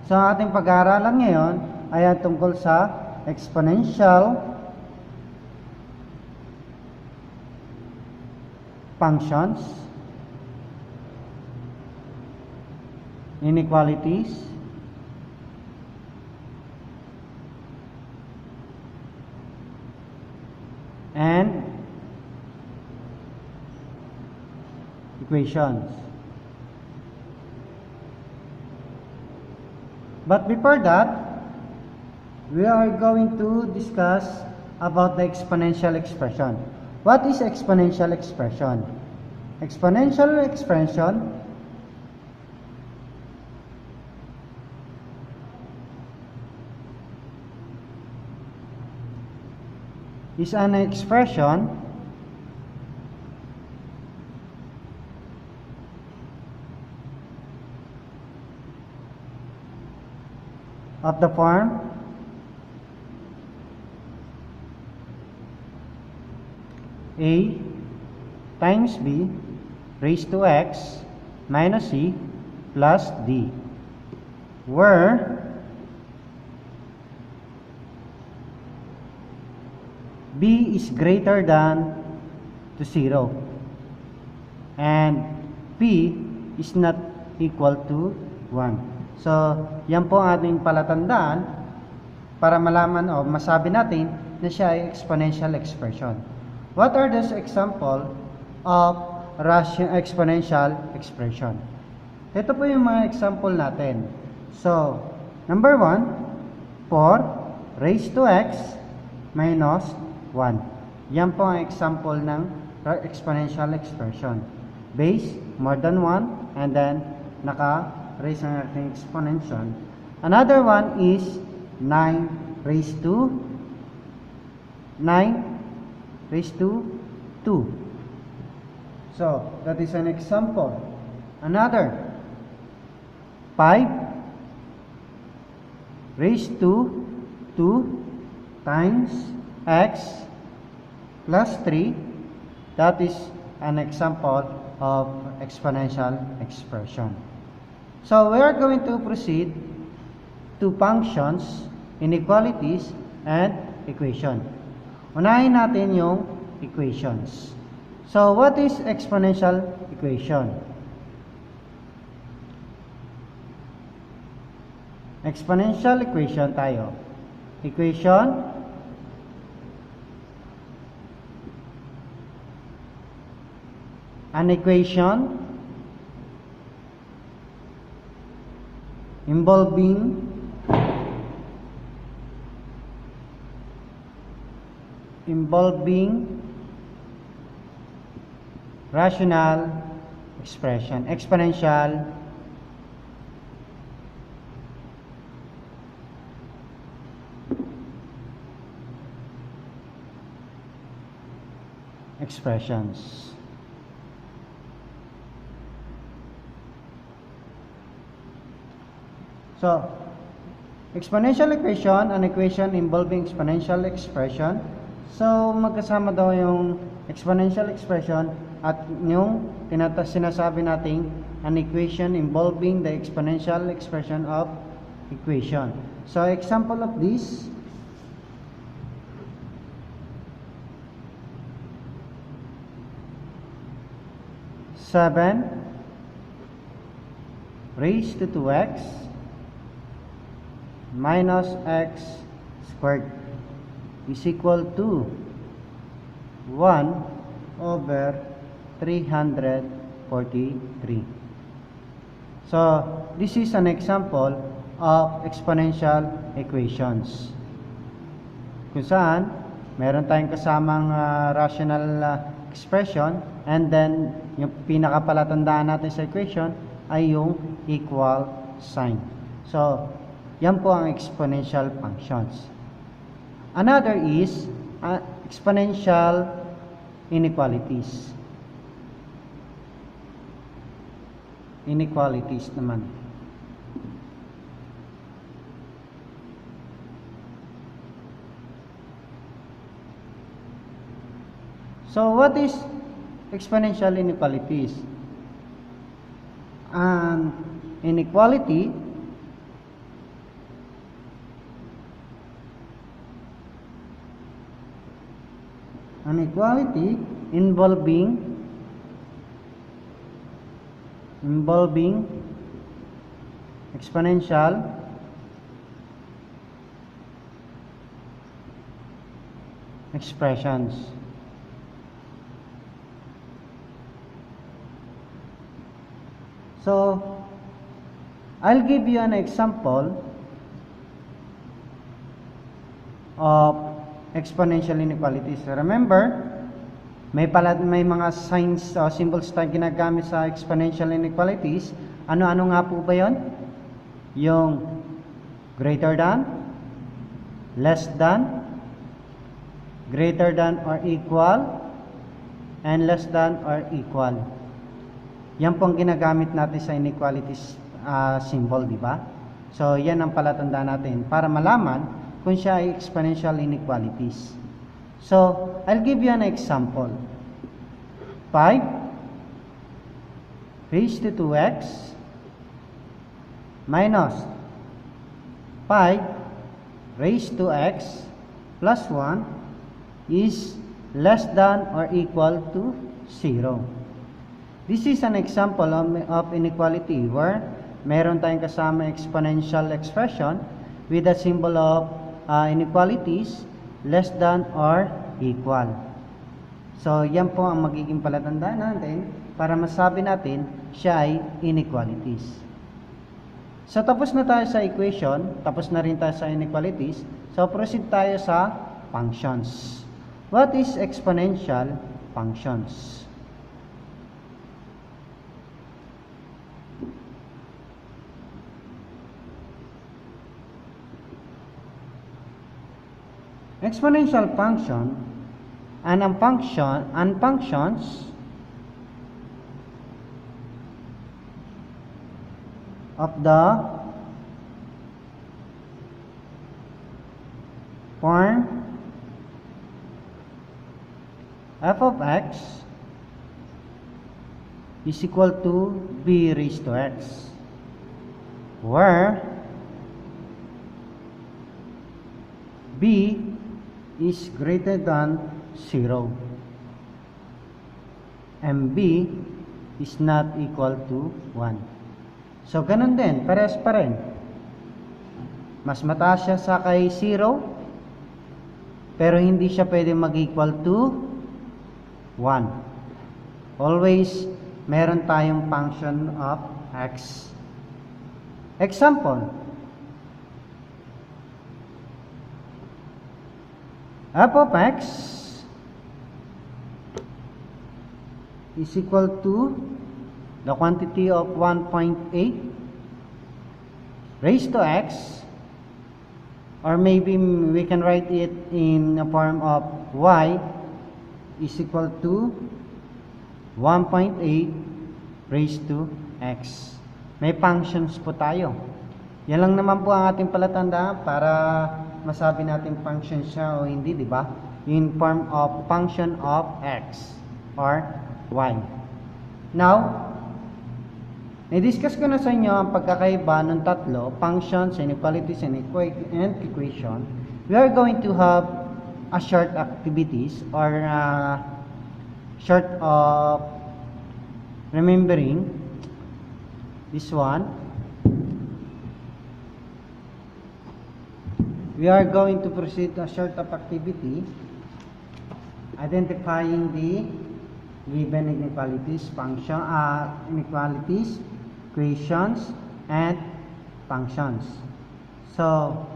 So, ang ating pag-aaralan ngayon ay tungkol sa exponential functions, inequalities, and equations. But before that, we are going to discuss about the exponential expression. What is exponential expression? Exponential expression is an expression of the form a times b raised to x minus c plus d, where b is greater than to 0 and p is not equal to 1. So, yan po ang ating palatandaan para malaman o masabi natin na siya ay exponential expression. What are those example of exponential expression? Ito po yung mga example natin. So, number 1, 4 raised to x minus 1. Yan po ang example ng exponential expression. Base more than 1 and then naka-raise ang ating exponential. Another one is 9 raised to 2. So, that is an example. Another 5 raised to 2 times x plus 3. That is an example of exponential expression. So, we are going to proceed to functions, inequalities, and equation. Unahin natin yung equations. So, what is exponential equation? Exponential equation tayo. Equation an equation involving rational expression, exponential expressions. So, exponential equation, an equation involving exponential expression. So, magkasama daw yung exponential expression at yung sinasabi nating an equation involving the exponential expression of equation. So, example of this, seven raised to 2x minus x squared is equal to 1 over 343. So, this is an example of exponential equations. Kung saan, meron tayong kasamang rational expression and then yung pinakapalatandaan natin sa equation ay yung equal sign. So, yan po ang exponential functions. Another is exponential inequalities. Inequalities naman. So, what is exponential inequalities? An inequality an equality involving exponential expressions. So, I'll give you an example of exponential inequalities. Remember, may mga signs o symbols tayong ginagamit sa exponential inequalities. Ano-ano nga po ba yon? Yung greater than, less than, greater than or equal, and less than or equal. Yan po ang ginagamit natin sa inequalities symbol, di ba? So, yan ang palatandaan natin para malaman kung siya ay exponential inequalities. So, I'll give you an example. 5 raised to 2x minus 5 raised to x plus 1 is less than or equal to 0. This is an example of inequality where meron tayong kasama exponential expression with a symbol of inequalities less than or equal. So, yan po ang magiging palatandaan natin para masabi natin siya ay inequalities. So, tapos na tayo sa equation, tapos na rin tayo sa inequalities. So, proceed tayo sa functions. What is exponential functions? Exponential function and functions of the form f of x is equal to b raised to x, where b is greater than 0 and b is not equal to 1. So, ganun din, pares pa rin. Mas mataas siya sa kay 0, pero hindi siya pwede mag-equal to 1. Always, meron tayong function of x. Example, f of x is equal to the quantity of 1.8 raised to x, or maybe we can write it in the form of y is equal to 1.8 raised to x. May functions po tayo. Yan lang naman po ang ating palatandaan para masabi natin function siya o hindi, di ba? In form of function of x or y. Now, na-discuss ko na sa inyo ang pagkakaiba ng tatlo, functions, inequalities, and equation. We are going to have a short activities or short of remembering this one. We are going to proceed to a short of activity identifying the given inequalities, inequalities, equations, and functions. So,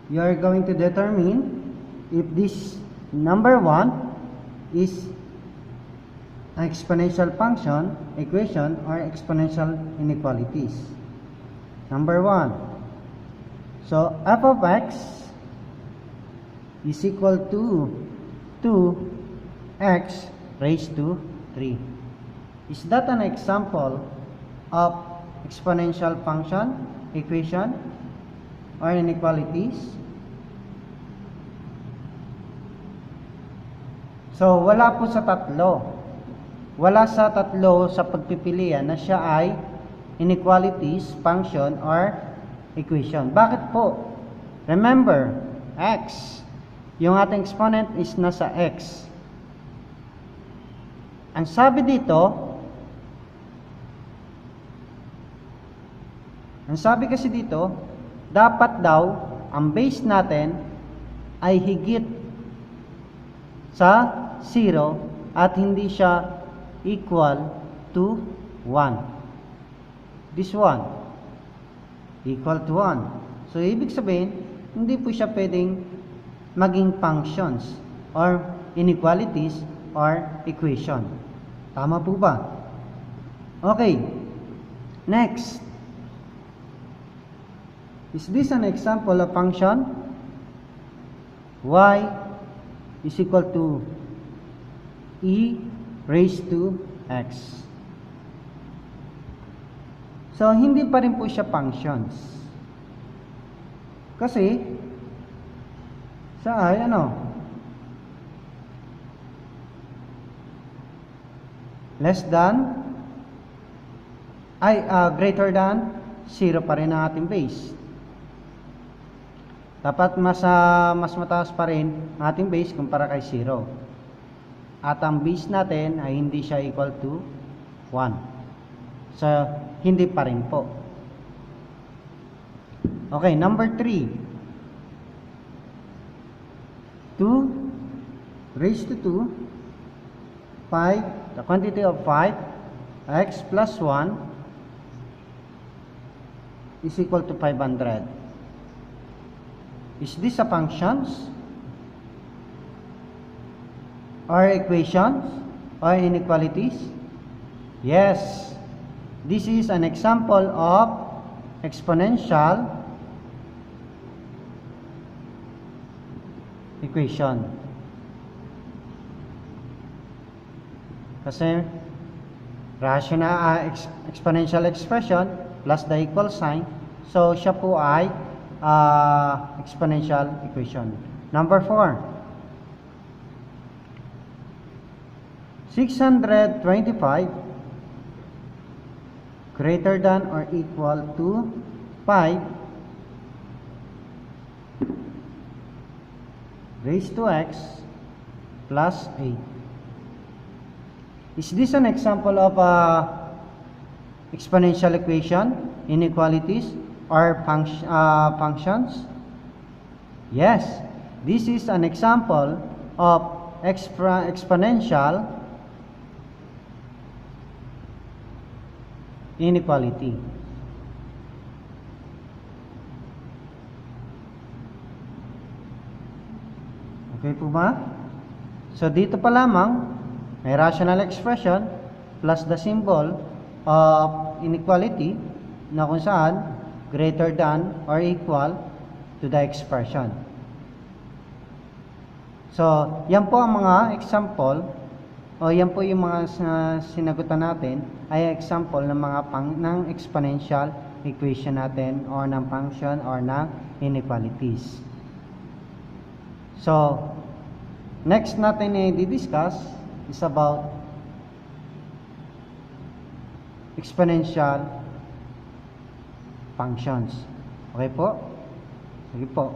you are going to determine if this number 1 is an exponential function, equation, or exponential inequalities. Number 1. So, f of x is equal to 2x raised to 3. Is that an example of exponential function, equation, or inequalities? So, wala po sa tatlo. Wala sa tatlo sa pagpipilian na siya ay inequalities, function, or equation. Bakit po? Remember, x. Yung ating exponent is nasa x. Ang sabi kasi dito, dapat daw ang base natin ay higit sa 0 at hindi siya equal to 1. This one equal to 1. So, ibig sabihin, hindi po siya pwedeng maging functions or inequalities or equation. Tama po ba? Okay. Next. Is this an example of function? Y is equal to e raised to x. So, hindi pa rin po siya functions. Kasi, less than, greater than 0 pa rin ang ating base. Dapat mas mataas pa rin ang ating base kumpara kay 0. At ang base natin ay hindi siya equal to 1. So, hindi pa rin po. Okay, number 3. 2 raised to 2, 5, the quantity of 5, x plus 1 is equal to 500. Is this a functions? Or equations? Or inequalities? Yes. This is an example of exponential equation. Kasi rational exponential expression plus the equal sign. So, siya po ay exponential equation. Number 4. 625 greater than or equal to 5 raised to x plus 8. Is this an example of exponential equation, inequalities, or functions? Yes, this is an example of exponential inequality. Okay po ba? So, dito pa lamang, may rational expression plus the symbol of inequality na kung saan greater than or equal to the expression. So, yan po ang mga example o yan po yung mga sinagutan natin ay example ng mga ng exponential equation natin or ng function or ng inequalities. So, next natin i-discuss is about exponential functions. Okay po? Sige po.